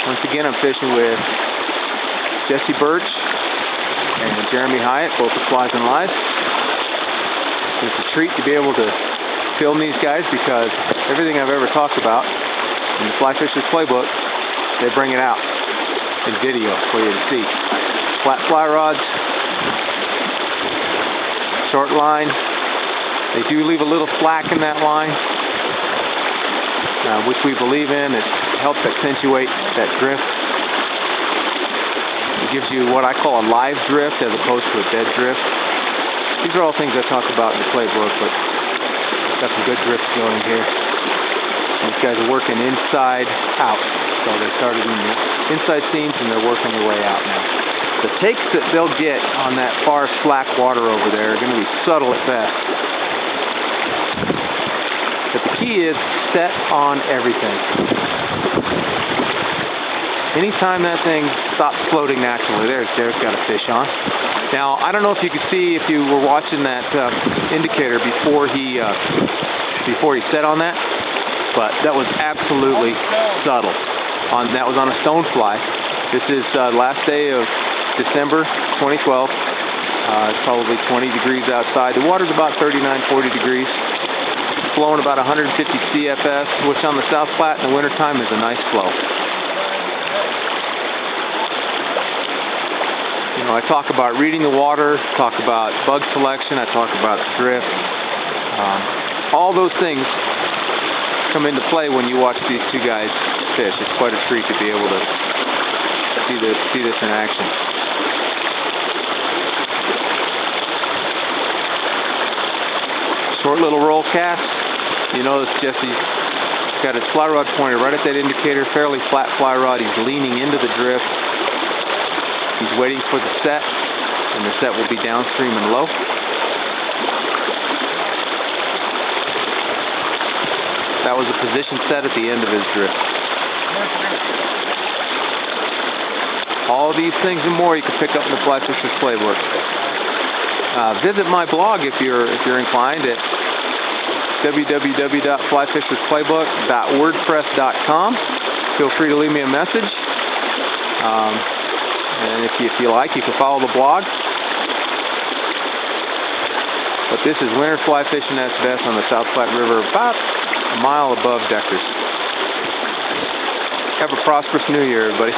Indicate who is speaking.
Speaker 1: Once again, I'm fishing with Jesse Birch and Jeremy Hyatt, both with Flies and Lives. It's a treat to be able to film these guys because everything I've ever talked about in the Fly Fisher's Playbook, they bring it out in video for you to see. Flat fly rods, short line. They do leave a little slack in that line, which we believe in. It helps accentuate that drift. It gives you what I call a live drift as opposed to a dead drift. These are all things I talk about in the Playbook, but got some good drifts going here. These guys are working inside out. So they started in the inside seams and they're working their way out now. The takes that they'll get on that far slack water over there are going to be subtle at best. But the key is set on everything. Anytime that thing stops floating naturally, there's got a fish on. Now, I don't know if you could see if you were watching that indicator before he set on that, but that was absolutely subtle. That was on a stonefly. This is last day of December 2012. It's probably 20 degrees outside. The water's about 39, 40 degrees. It's flowing about 150 CFS, which on the South Platte in the wintertime is a nice flow. You know, I talk about reading the water, talk about bug selection, I talk about drift. All those things come into play when you watch these two guys fish. It's quite a treat to be able to see this in action. Short little roll cast. You notice Jesse's got his fly rod pointed right at that indicator, fairly flat fly rod. He's leaning into the drift. He's waiting for the set, and the set will be downstream and low. That was a position set at the end of his drift. All these things and more you can pick up in the Fly Fisher's Playbook. Visit my blog if you're inclined at www.flyfishersplaybook.wordpress.com. Feel free to leave me a message. And if you like, you can follow the blog. But this is winter fly fishing at its best on the South Platte River, about a mile above Deckers. Have a prosperous new year, everybody.